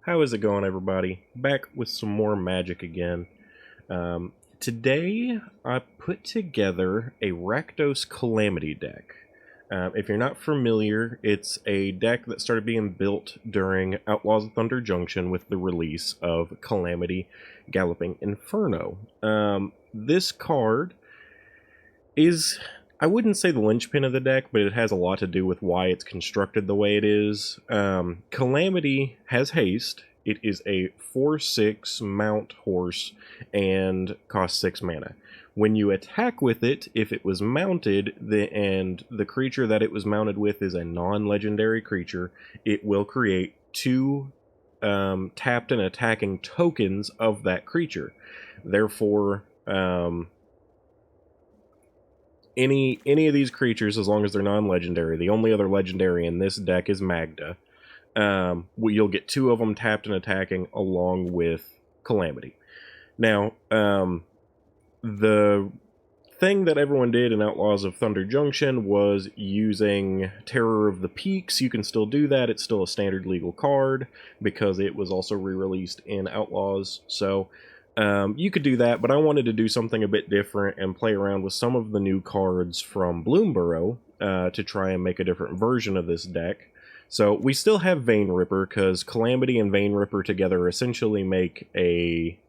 How is it going, everybody? Back with some more Magic again. Today, I put together a Rakdos Calamity deck. If you're not familiar, it's a deck that started being built during Outlaws of Thunder Junction with the release of Calamity Galloping Inferno. This card is, I wouldn't say the linchpin of the deck, but it has a lot to do with why it's constructed the way it is. Calamity has haste. It is a 4/6 mount horse and costs 6 mana. When you attack with it, if it was mounted, and the creature that it was mounted with is a non-legendary creature, it will create 2 tapped and attacking tokens of that creature. Therefore, any of these creatures, as long as they're non-legendary, the only other legendary in this deck is Magda, you'll get 2 of them tapped and attacking along with Calamity. Now, the thing that everyone did in Outlaws of Thunder Junction was using Terror of the Peaks. You can still do that. It's still a standard legal card because it was also re-released in Outlaws. So you could do that, but I wanted to do something a bit different and play around with some of the new cards from Bloomburrow to try and make a different version of this deck. So we still have Vein Ripper, because Calamity and Vein Ripper together essentially make a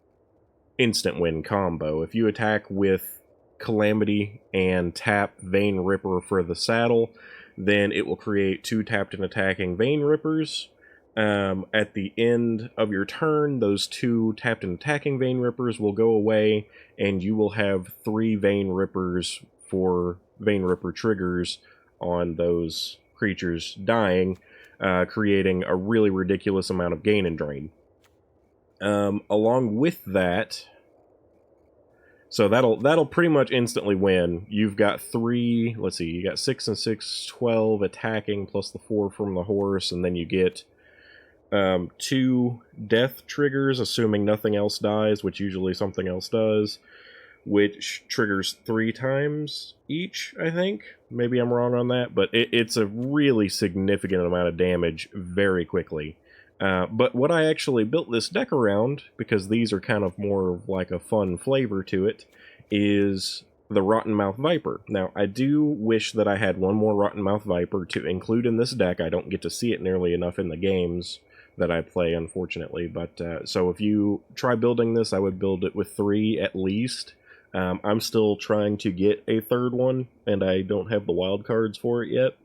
instant win combo. If you attack with Calamity and tap Vein Ripper for the saddle, then it will create 2 tapped and attacking Vein Rippers. At the end of your turn, those 2 tapped and attacking Vein Rippers will go away, and you will have 3 Vein Rippers for Vein Ripper triggers on those creatures dying, creating a really ridiculous amount of gain and drain. Along with that, so that'll pretty much instantly win. You've got 3, let's see, you got 6 and 6, 12 attacking, plus the 4 from the horse, and then you get 2 death triggers, assuming nothing else dies, which usually something else does, which triggers 3 times each, I think. Maybe I'm wrong on that, but it's a really significant amount of damage very quickly. But what I actually built this deck around, because these are kind of more like a fun flavor to it, is the Rottenmouth Viper. Now, I do wish that I had one more Rottenmouth Viper to include in this deck. I don't get to see it nearly enough in the games that I play, unfortunately. But so if you try building this, I would build it with 3 at least. I'm still trying to get a 3rd one, and I don't have the wild cards for it yet.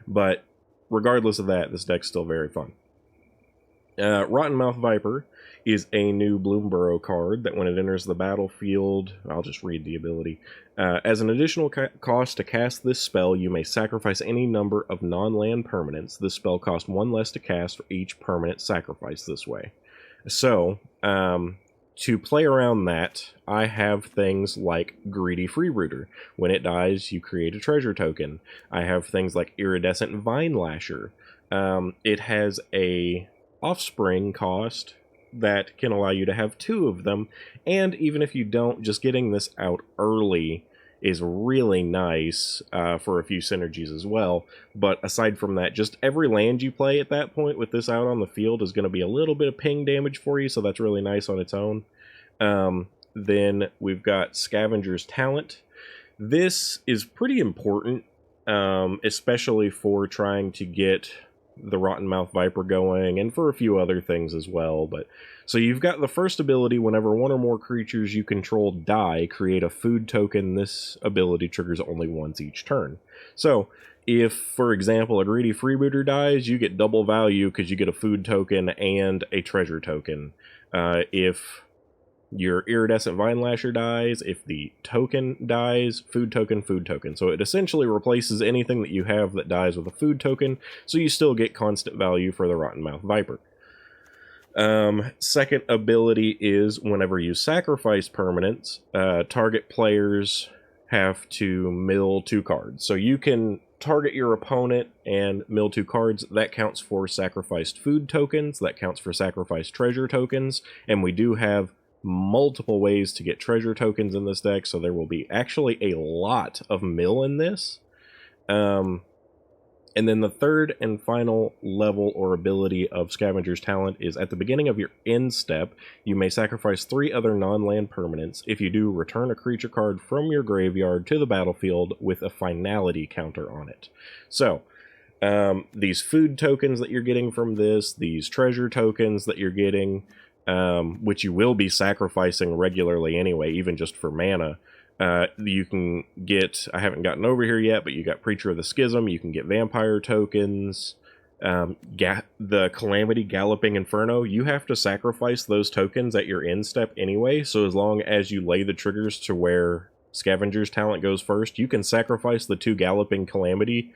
But regardless of that, this deck's still very fun. Rottenmouth Viper is a new Bloomburrow card that when it enters the battlefield, I'll just read the ability. As an additional cost to cast this spell, you may sacrifice any number of non-land permanents. This spell costs 1 less to cast for each permanent sacrificed this way. So, to play around that, I have things like Greedy Freerooter. When it dies, you create a treasure token. I have things like Iridescent Vine Lasher. It has a offspring cost that can allow you to have 2 of them, and even if you don't, just getting this out early is really nice for a few synergies as well. But aside from that, just every land you play at that point with this out on the field is going to be a little bit of ping damage for you, so that's really nice on its own. Then we've got Scavenger's Talent. This is pretty important, especially for trying to get the Rottenmouth Viper going, and for a few other things as well. But so you've got the first ability: whenever 1 or more creatures you control die, create a food token. This ability triggers only once each turn. So if, for example, a Greedy Freebooter dies, you get double value because you get a food token and a treasure token. If your Iridescent Vine Lasher dies, if the token dies, food token, food token. So it essentially replaces anything that you have that dies with a food token, so you still get constant value for the Rottenmouth Viper. Second ability is whenever you sacrifice permanents, target players have to mill 2 cards. So you can target your opponent and mill 2 cards. That counts for sacrificed food tokens, that counts for sacrificed treasure tokens, and we do have multiple ways to get treasure tokens in this deck, so there will be actually a lot of mill in this. And then the third and final level or ability of Scavenger's Talent is at the beginning of your end step, you may sacrifice 3 other non-land permanents. If you do, return a creature card from your graveyard to the battlefield with a finality counter on it. So, these food tokens that you're getting from this, these treasure tokens that you're getting, which you will be sacrificing regularly anyway, even just for mana. You can get, I haven't gotten over here yet, but you got Preacher of the Schism, you can get vampire tokens, the Calamity Galloping Inferno. You have to sacrifice those tokens at your end step anyway, so as long as you lay the triggers to where Scavenger's Talent goes first, you can sacrifice the 2 Galloping Calamity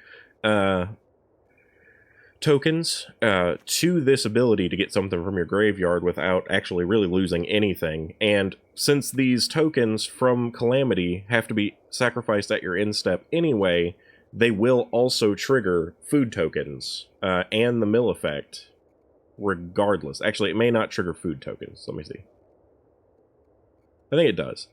tokens to this ability to get something from your graveyard without actually really losing anything. And since these tokens from Calamity have to be sacrificed at your end step anyway, they will also trigger food tokens and the mill effect regardless. Actually, it may not trigger food tokens. Let me see. I think it does.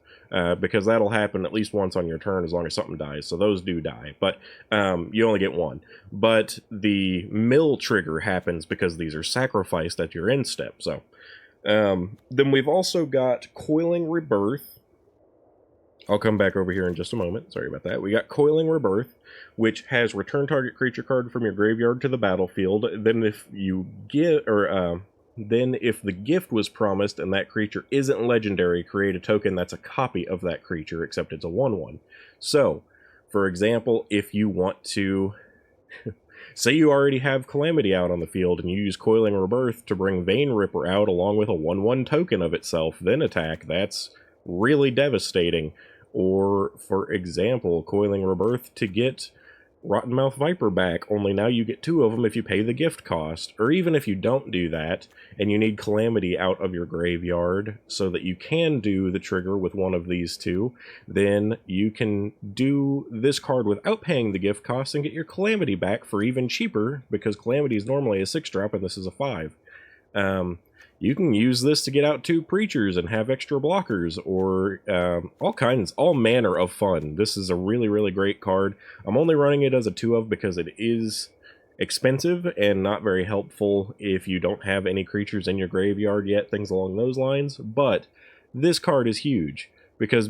Because that'll happen at least once on your turn as long as something dies, so those do die, but you only get 1. But the mill trigger happens because these are sacrificed at your end step. So then we've also got Coiling Rebirth. I'll come back over here in just a moment, sorry about that. We got Coiling Rebirth, which has return target creature card from your graveyard to the battlefield. Then if you get, then if the gift was promised and that creature isn't legendary, create a token that's a copy of that creature, except it's a 1/1. So, for example, if you want to... say you already have Calamity out on the field and you use Coiling Rebirth to bring Vein Ripper out along with a 1/1 token of itself, then attack, that's really devastating. Or, for example, Coiling Rebirth to get Rottenmouth Viper back, only now you get 2 of them if you pay the gift cost. Or even if you don't do that, and you need Calamity out of your graveyard so that you can do the trigger with one of these 2, then you can do this card without paying the gift cost and get your Calamity back for even cheaper, because Calamity is normally a 6-drop and this is a 5. You can use this to get out 2 Preachers and have extra blockers, or all manner of fun. This is a really, really great card. I'm only running it as a 2-of because it is expensive and not very helpful if you don't have any creatures in your graveyard yet, things along those lines. But this card is huge because,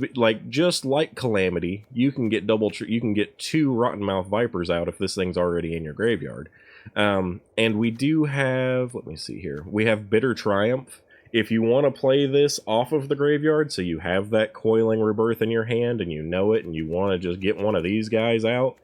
just like Calamity, you can get you can get 2 Rottenmouth Vipers out if this thing's already in your graveyard. And we do have, let me see here, we have Bitter Triumph. If you want to play this off of the graveyard, so you have that Coiling Rebirth in your hand and you know it and you want to just get one of these guys out,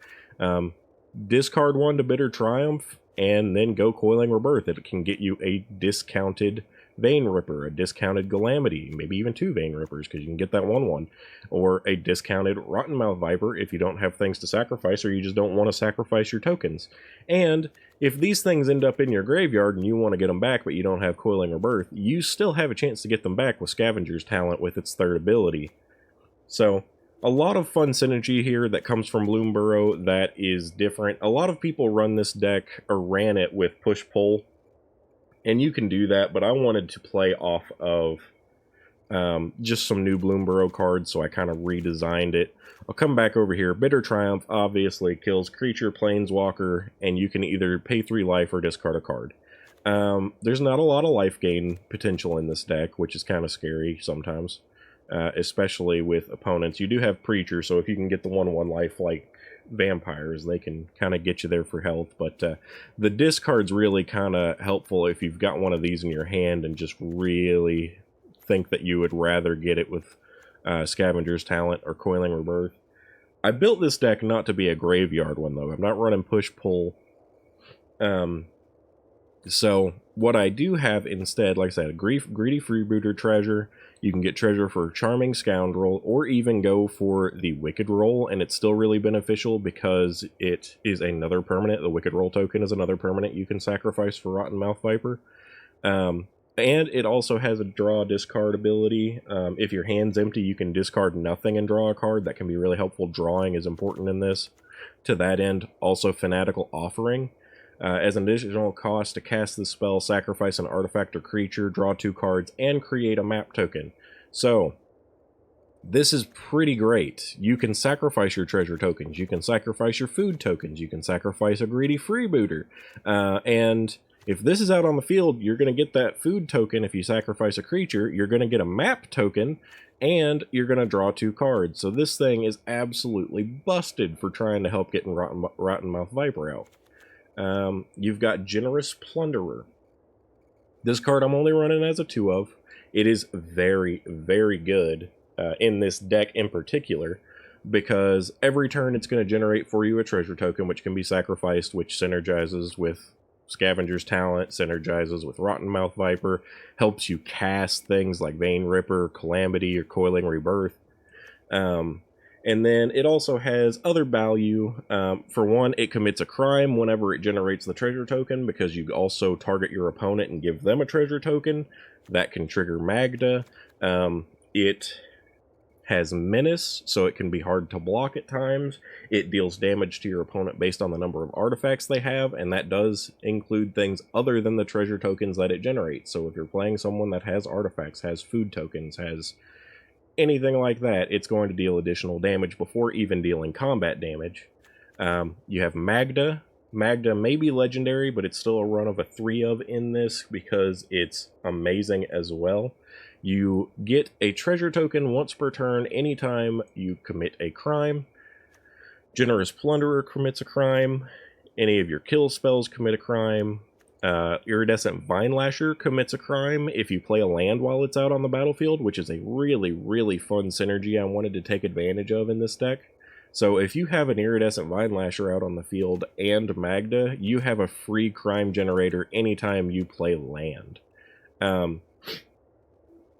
discard 1 to Bitter Triumph and then go Coiling Rebirth. It can get you a discounted Vein Ripper, a discounted Calamity, maybe even 2 Vein Rippers because you can get that 1/1, or a discounted Rottenmouth Viper if you don't have things to sacrifice or you just don't want to sacrifice your tokens. And if these things end up in your graveyard and you want to get them back but you don't have Coiling Rebirth, you still have a chance to get them back with Scavenger's Talent with its 3rd ability. So, a lot of fun synergy here that comes from Bloomburrow that is different. A lot of people run this deck, or ran it, with Push-Pull, and you can do that, but I wanted to play off of just some new Bloomburrow cards, so I kind of redesigned it. I'll come back over here. Bitter Triumph obviously kills creature, planeswalker, and you can either pay 3 life or discard a card. There's not a lot of life gain potential in this deck, which is kind of scary sometimes, especially with opponents. You do have Preacher, so if you can get the 1/1 life like vampires, they can kind of get you there for health, but the discard's really kind of helpful if you've got one of these in your hand and just really think that you would rather get it with Scavenger's Talent or Coiling Rebirth. I built this deck not to be a graveyard one, though. I'm not running Push-Pull. So what I do have instead, like I said, a Greedy Freebooter Treasure. You can get Treasure for Charming Scoundrel, or even go for the Wicked Roll, and it's still really beneficial because it is another permanent. The Wicked Roll token is another permanent you can sacrifice for Rottenmouth Viper. And it also has a draw discard ability. If your hand's empty, you can discard nothing and draw a card. That can be really helpful. Drawing is important in this. To that end, also Fanatical Offering. As an additional cost to cast this spell, sacrifice an artifact or creature, draw 2 cards, and create a map token. So, This is pretty great. You can sacrifice your treasure tokens, you can sacrifice your food tokens, you can sacrifice a greedy freebooter, and if this is out on the field, you're going to get that food token. If you sacrifice a creature, you're going to get a map token, and you're going to draw 2 cards. So this thing is absolutely busted for trying to help getting Rottenmouth Viper out. You've got Generous Plunderer. This card I'm only running as a 2 of. It is very, very good in this deck in particular, because every turn it's going to generate for you a treasure token, which can be sacrificed, which synergizes with Scavenger's Talent, synergizes with Rottenmouth Viper, helps you cast things like Vein Ripper, Calamity, or Coiling Rebirth. And then it also has other value. For one, it commits a crime whenever it generates the treasure token, because you also target your opponent and give them a treasure token. That can trigger Magda. It has Menace, so it can be hard to block at times. It deals damage to your opponent based on the number of artifacts they have, and that does include things other than the treasure tokens that it generates. So if you're playing someone that has artifacts, has food tokens, has anything like that, it's going to deal additional damage before even dealing combat damage. You have Magda. Magda may be legendary, but it's still a run of a 3 of in this because it's amazing as well. You get a treasure token once per turn anytime you commit a crime. Generous Plunderer commits a crime. Any of your kill spells commit a crime. Iridescent Vinelasher commits a crime if you play a land while it's out on the battlefield, which is a really, really fun synergy I wanted to take advantage of in this deck. So if you have an Iridescent Vinelasher out on the field and Magda, you have a free crime generator anytime you play land.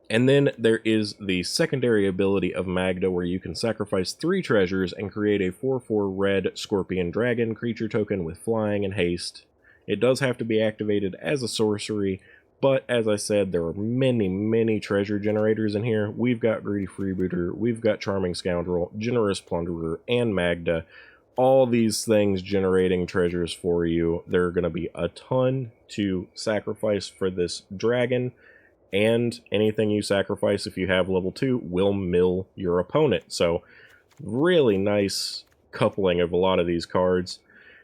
And then there is the secondary ability of Magda, where you can sacrifice 3 treasures and create a 4/4 red Scorpion Dragon creature token with flying and haste. It does have to be activated as a sorcery, but as I said, there are many, many treasure generators in here. We've got Greedy Freebooter, we've got Charming Scoundrel, Generous Plunderer, and Magda. All these things generating treasures for you. There are going to be a ton to sacrifice for this dragon, and anything you sacrifice if you have level 2 will mill your opponent. So really nice coupling of a lot of these cards.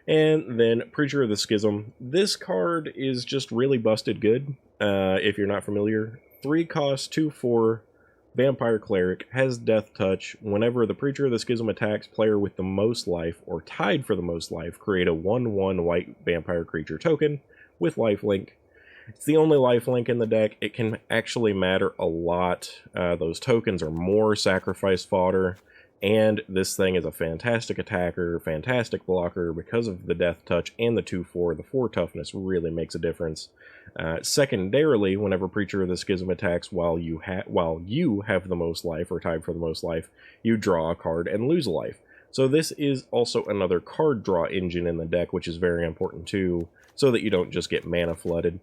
And then Preacher of the Schism. This card is just really busted good. If you're not familiar, 3 cost, 2/4, Vampire Cleric, has Death Touch. Whenever the Preacher of the Schism attacks player with the most life or tied for the most life, create a 1/1 white vampire creature token with lifelink. It's the only lifelink in the deck. It can actually matter a lot. Those tokens are more sacrifice fodder, and this thing is a fantastic attacker, fantastic blocker because of the Death Touch and the 2/4. The 4 toughness really makes a difference. Secondarily, whenever Preacher of the Schism attacks while you have the most life or tied for the most life, you draw a card and lose a life. So this is also another card draw engine in the deck, which is very important too, so that you don't just get mana flooded.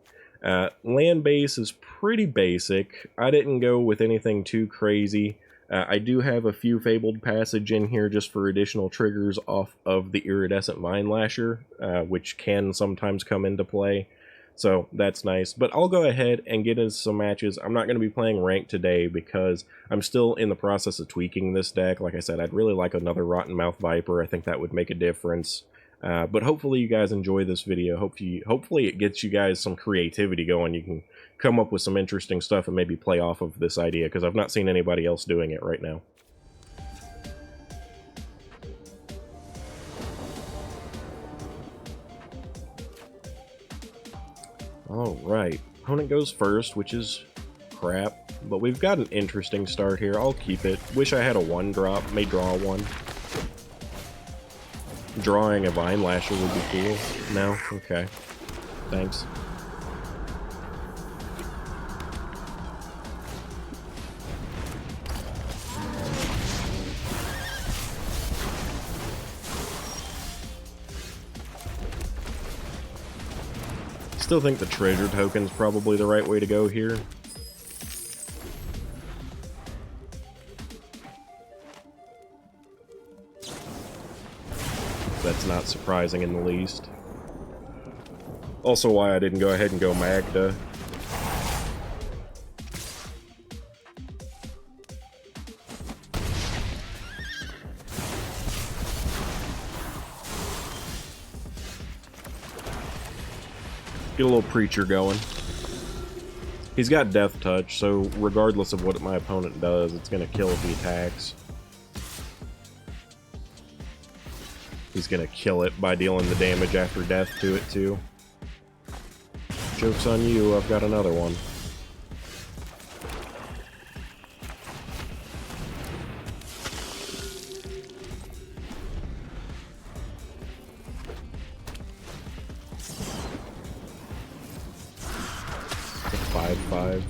Land base is pretty basic. I didn't go with anything too crazy. I do have a few Fabled Passage in here just for additional triggers off of the Iridescent Vinelasher, which can sometimes come into play. So that's nice. But I'll go ahead and get into some matches. I'm not going to be playing ranked today because I'm still in the process of tweaking this deck. Like I said, I'd really like another Rottenmouth Viper. I think that would make a difference. But hopefully you guys enjoy this video. Hopefully it gets you guys some creativity going. You can come up with some interesting stuff and maybe play off of this idea, because I've not seen anybody else doing it right now. Alright, opponent goes first, which is crap, but we've got an interesting start here. I'll keep it. Wish I had a 1-drop, may draw one. Drawing a Vinelasher would be cool. No? Okay. Thanks. Still think the treasure token's probably the right way to go here. That's not surprising in the least. Also why I didn't go ahead and go Magda. Get a little preacher going. He's got death touch, so regardless of what my opponent does, it's going to kill if he attacks. He's going to kill it by dealing the damage after death to it, too. Joke's on you, I've got another one. It's a 5/5.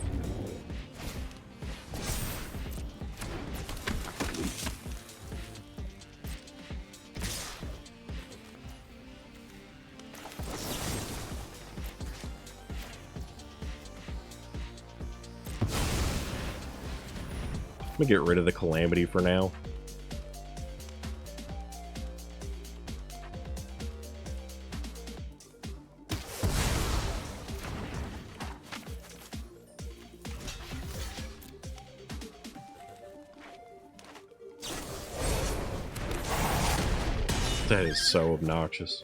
Let me get rid of the Calamity for now. That is so obnoxious.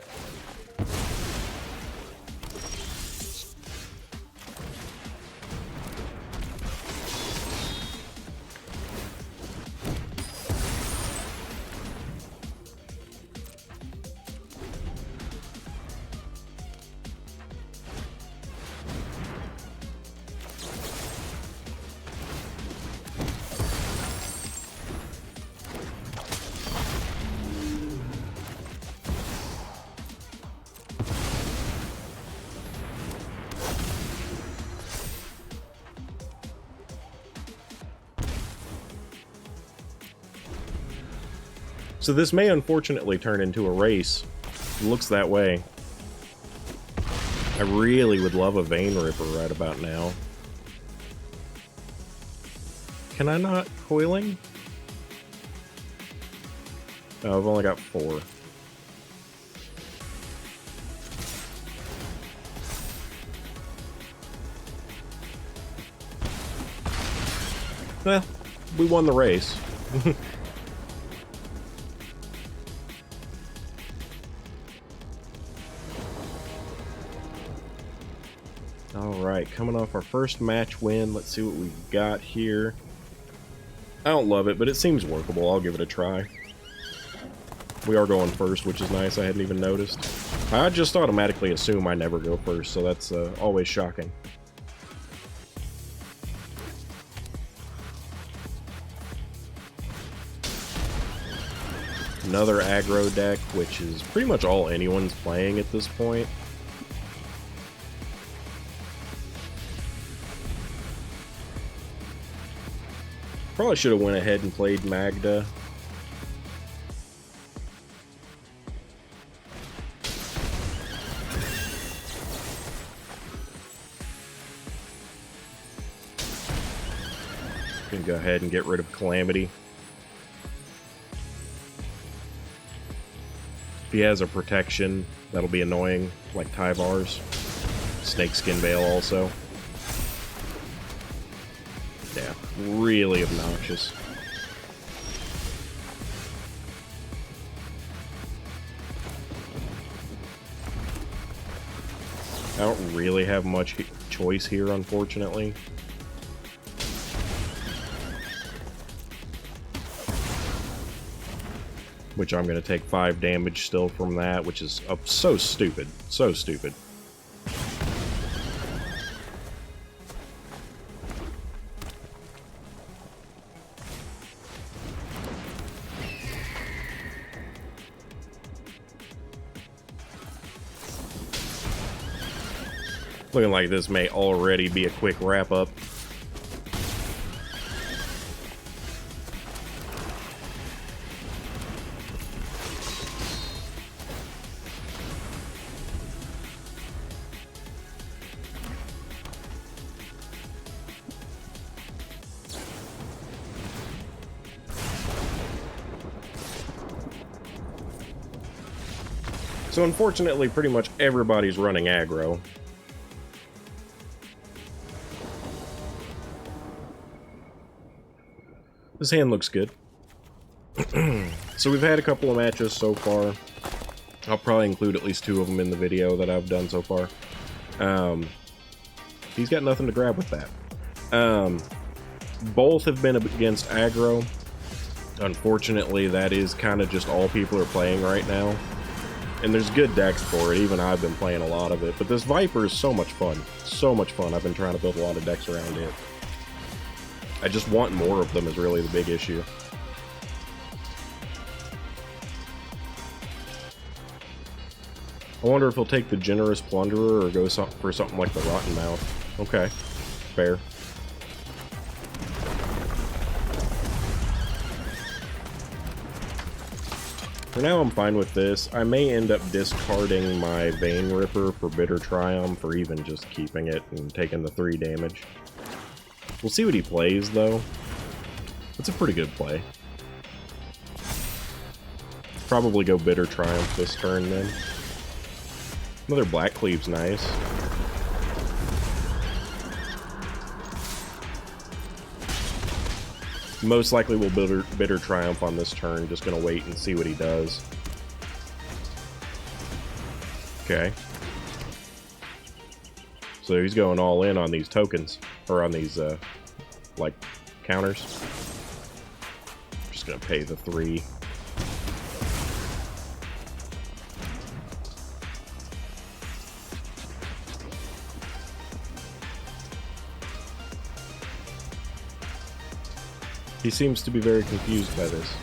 So this may unfortunately turn into a race. It looks that way. I really would love a Vein Ripper right about now. Can I not coiling? Oh, I've only got 4. Well, we won the race. Alright, coming off our first match win, let's see what we've got here. I don't love it, but it seems workable. I'll give it a try. We are going first, which is nice. I hadn't even noticed. I just automatically assume I never go first, so that's always shocking. Another aggro deck, which is pretty much all anyone's playing at this point. Probably should have went ahead and played Magda. Gonna go ahead and get rid of Calamity. If he has a protection, that'll be annoying, like Tyvar's. Snakeskin Veil also. Yeah, really obnoxious. I don't really have much choice here, unfortunately. Which I'm going to take 5 damage still from that, which is so stupid. So stupid. Looking like this may already be a quick wrap-up. So unfortunately, pretty much everybody's running aggro. This hand looks good. So we've had a couple of matches so far. I'll probably include at least 2 of them in the video that I've done so far. He's got nothing to grab with that. Both have been against aggro. Unfortunately, that is kind of just all people are playing right now. And there's good decks for it, even I've been playing a lot of it. But this Viper is so much fun. So much fun. I've been trying to build a lot of decks around it. I just want more of them is really the big issue. I wonder if he'll take the Generous Plunderer or go for something like the Rotten Mouth. Okay, fair. For now, I'm fine with this. I may end up discarding my Vein Ripper for Bitter Triumph, or even just keeping it and taking the 3 damage. We'll see what he plays, though. It's a pretty good play. Probably go Bitter Triumph this turn, then. Another Black Cleave's nice. Most likely we'll Bitter Triumph on this turn. Just gonna wait and see what he does. Okay. So he's going all in on these tokens. Or on these, like, counters. Just gonna pay the 3. He seems to be very confused by this.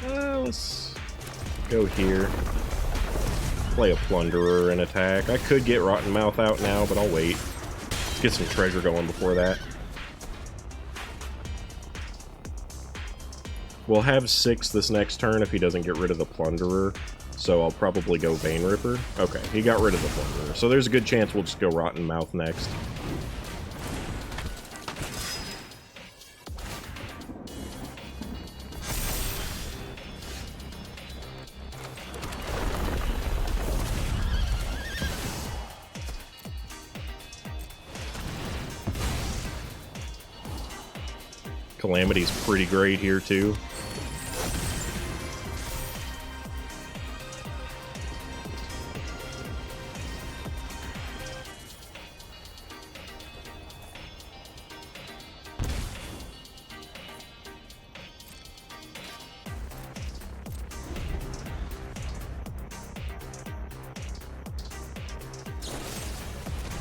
Let's go here. Play a Plunderer and attack. I could get Rotten Mouth out now, but I'll wait. Let's get some treasure going before that. We'll have 6 this next turn if he doesn't get rid of the Plunderer. So I'll probably go Vein Ripper. Okay, he got rid of the Plunderer. So there's a good chance we'll just go Rotten Mouth next. Calamity's pretty great here, too.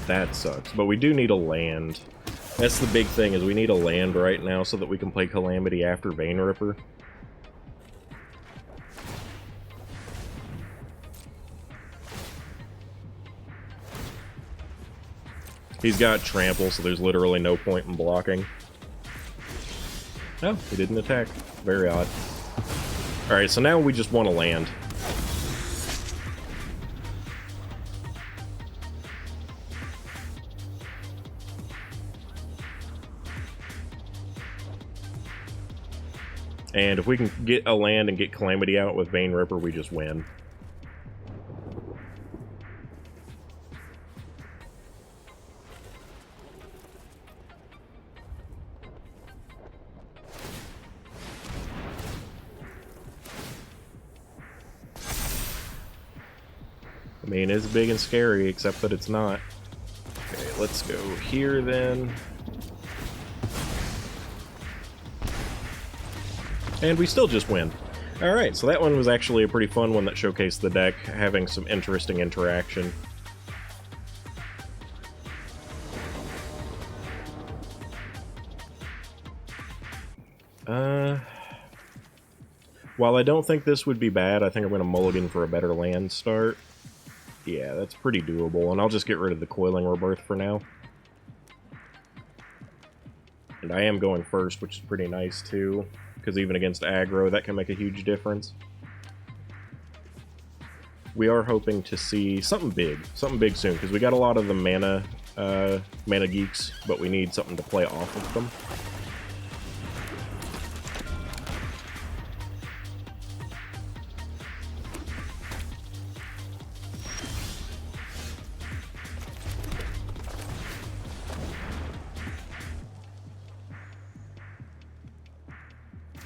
That sucks, but we do need a land. That's the big thing, is we need a land right now so that we can play Calamity after Vein Ripper. He's got Trample, so there's literally no point in blocking. No, he didn't attack. Very odd. Alright, so now we just want to land. And if we can get a land and get Calamity out with Vein Ripper, we just win. I mean, it's big and scary, except that it's not. Okay, let's go here then. And we still just win. Alright, so that one was actually a pretty fun one that showcased the deck, having some interesting interaction. While I don't think this would be bad, I think I'm going to mulligan for a better land start. Yeah, that's pretty doable, and I'll just get rid of the Coiling Rebirth for now. And I am going first, which is pretty nice too, because even against aggro, that can make a huge difference. We are hoping to see something big soon, because we got a lot of the mana geeks, but we need something to play off of them.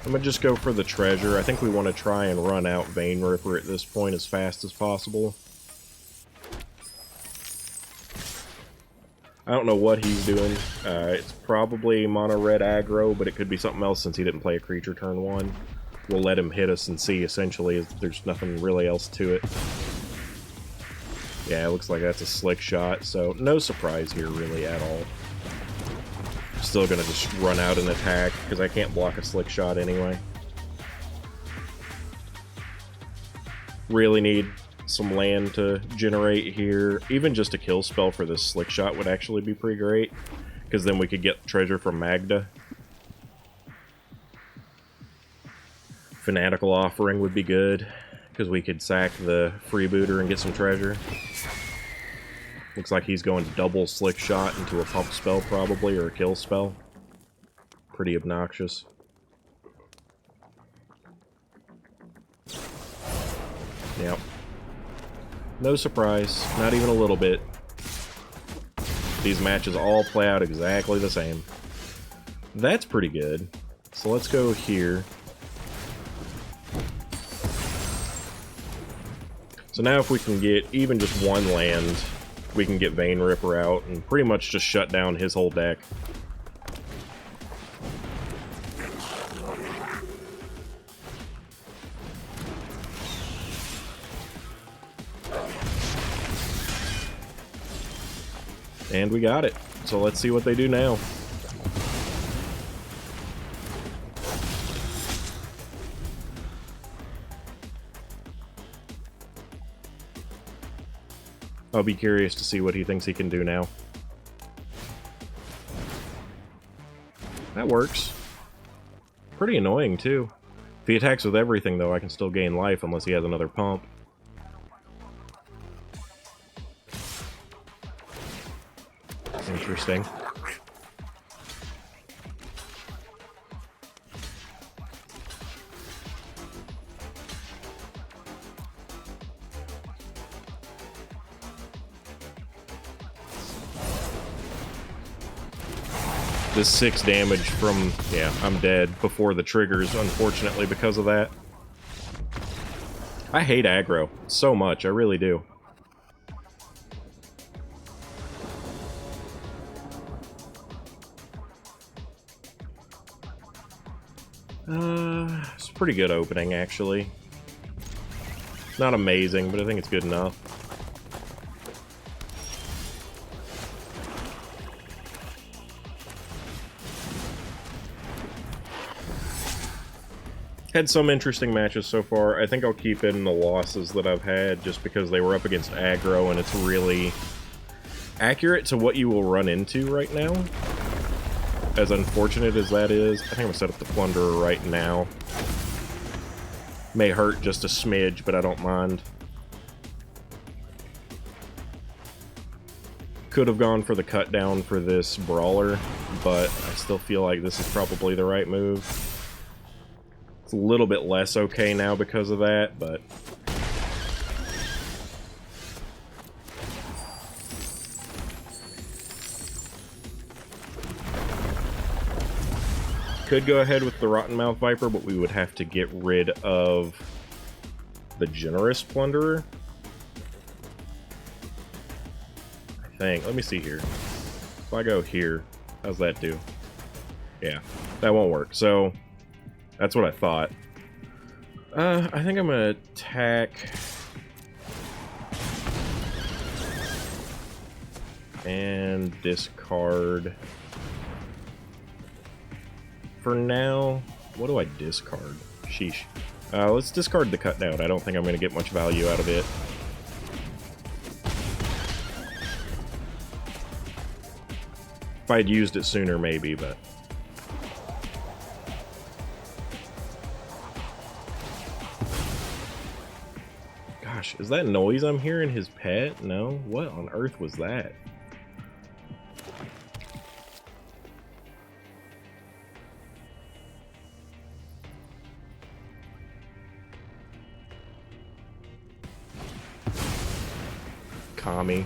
I'm gonna just go for the treasure. I think we want to try and run out Vein Ripper at this point as fast as possible. I don't know what he's doing. It's probably mono red aggro, but it could be something else since he didn't play a creature turn 1. We'll let him hit us and see, essentially, there's nothing really else to it. Yeah, it looks like that's a slick shot, so no surprise here really at all. Still gonna just run out and attack, because I can't block a slick shot anyway. Really need some land to generate here. Even just a kill spell for this slick shot would actually be pretty great, because then we could get treasure from Magda. Fanatical Offering would be good, because we could sack the freebooter and get some treasure. Looks like he's going double slick shot into a pump spell probably, or a kill spell. Pretty obnoxious. Yep. No surprise, not even a little bit. These matches all play out exactly the same. That's pretty good. So let's go here. So now if we can get even just one land, we can get Vein Ripper out and pretty much just shut down his whole deck. And we got it. So let's see what they do now. I'll be curious to see what he thinks he can do now. That works. Pretty annoying, too. If he attacks with everything, though, I can still gain life unless he has another pump. Interesting. This 6 damage from... yeah, I'm dead before the triggers, unfortunately, because of that. I hate aggro so much, I really do. It's a pretty good opening, actually. Not amazing, but I think it's good enough. Had some interesting matches so far. I think I'll keep in the losses that I've had just because they were up against aggro and it's really accurate to what you will run into right now. As unfortunate as that is, I think I'm gonna set up the Plunderer right now. May hurt just a smidge, but I don't mind. Could have gone for the cut down for this Brawler, but I still feel like this is probably the right move. It's a little bit less okay now because of that, but... could go ahead with the Rottenmouth Viper, but we would have to get rid of the Generous Plunderer. I think. Let me see here. If I go here, how's that do? Yeah, that won't work. So... that's what I thought. I think I'm gonna attack and discard. For now, what do I discard? Sheesh. Let's discard the cut down. I don't think I'm gonna get much value out of it. If I'd used it sooner, maybe, but... gosh, is that noise I'm hearing his pet? No? What on earth was that? Kami.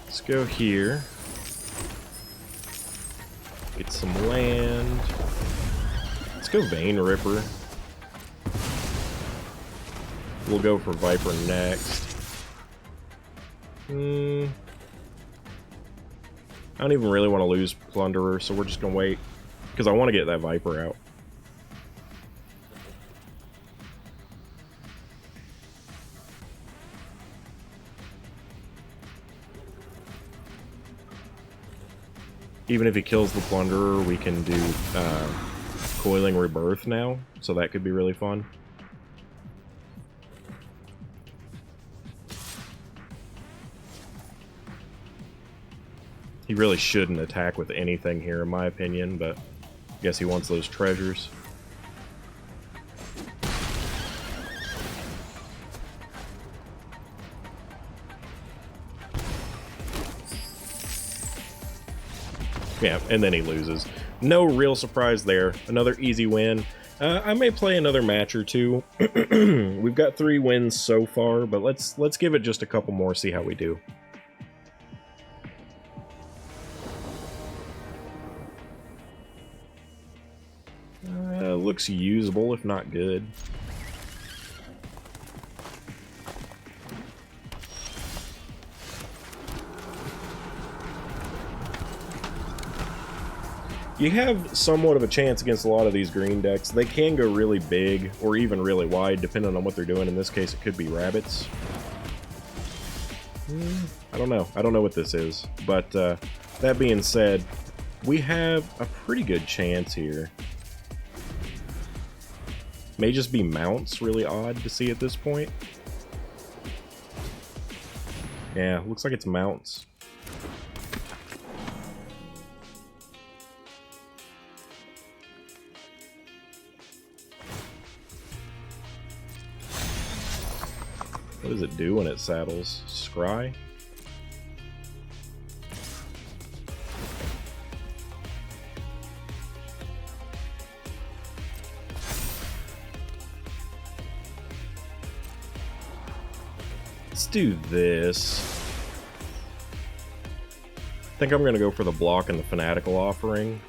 Let's go here. Get some land. Let's go Vein Ripper. We'll go for Viper next. I don't even really want to lose Plunderer, so we're just going to wait. Because I want to get that Viper out. Even if he kills the Plunderer, we can do Coiling Rebirth now, so that could be really fun. He really shouldn't attack with anything here, in my opinion, but I guess he wants those treasures. Yeah, and then he loses. No real surprise there. Another easy win. I may play another match or two. We've got 3 wins so far, but let's give it just a couple more, see how we do. Looks usable, if not good. You have somewhat of a chance against a lot of these green decks. They can go really big, or even really wide, depending on what they're doing. In this case, it could be rabbits. I don't know. I don't know what this is. But that being said, we have a pretty good chance here. May just be mounts, really odd to see at this point. Yeah, looks like it's mounts. What does it do when it saddles? Scry? Let's do this. I think I'm gonna go for the block and the Fanatical Offering.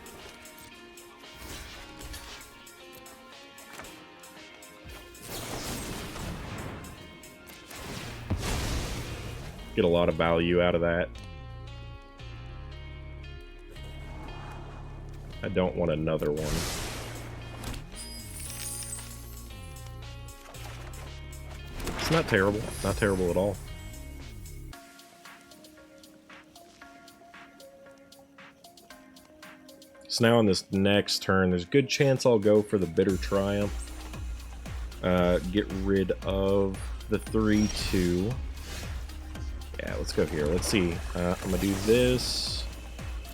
Get a lot of value out of that. I don't want another one. It's not terrible. Not terrible at all. So now on this next turn, there's a good chance I'll go for the Bitter Triumph. Get rid of the 3/2. Yeah, let's go here. Let's see. I'm gonna do this.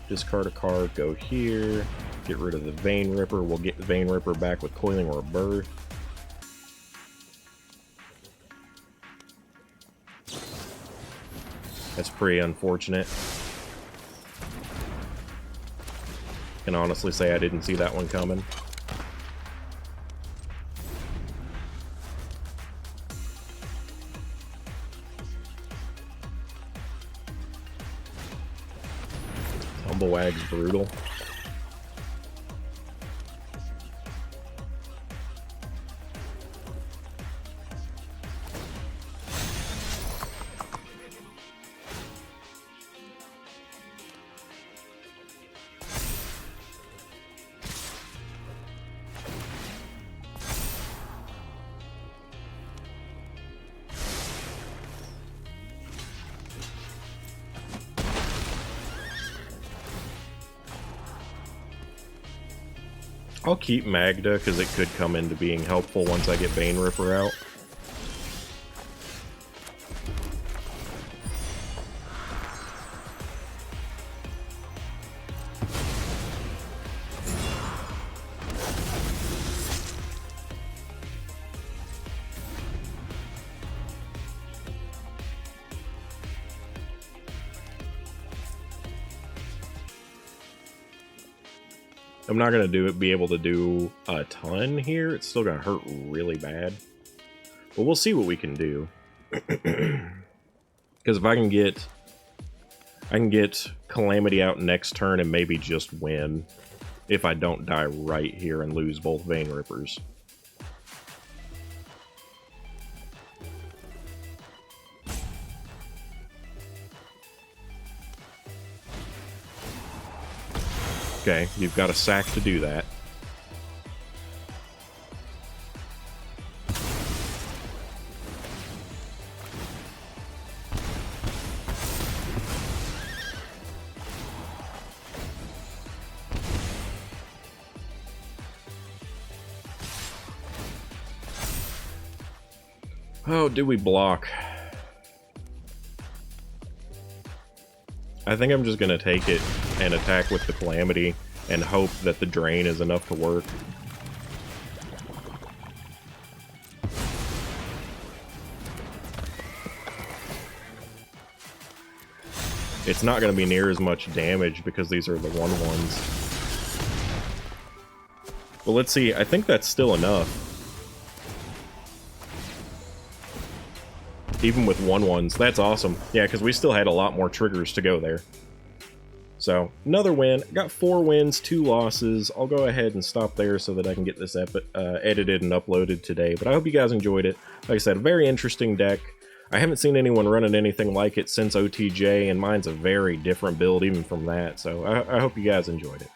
Discard a card, go here. Get rid of the Vein Ripper. We'll get the Vein Ripper back with Coiling Rebirth. That's pretty unfortunate. Can honestly say I didn't see that one coming. Tumblewag's brutal. I'll keep Magda because it could come into being helpful once I get Vein Ripper out. I'm not going to be able to do a ton here. It's still going to hurt really bad. But we'll see what we can do. Because if I can get Calamity out next turn and maybe just win. if I don't die right here and lose both Vein Rippers. Okay, you've got a sack to do that. Oh, did we block? I think I'm just gonna take it and attack with the Calamity and hope that the drain is enough to work. It's not gonna be near as much damage because these are the 1/1s. But let's see, I think that's still enough. Even with 1/1s, that's awesome. Yeah, because we still had a lot more triggers to go there. So, another win. Got 4 wins, 2 losses. I'll go ahead and stop there so that I can get this edited and uploaded today. But I hope you guys enjoyed it. Like I said, a very interesting deck. I haven't seen anyone running anything like it since OTJ, and mine's a very different build even from that. So, I hope you guys enjoyed it.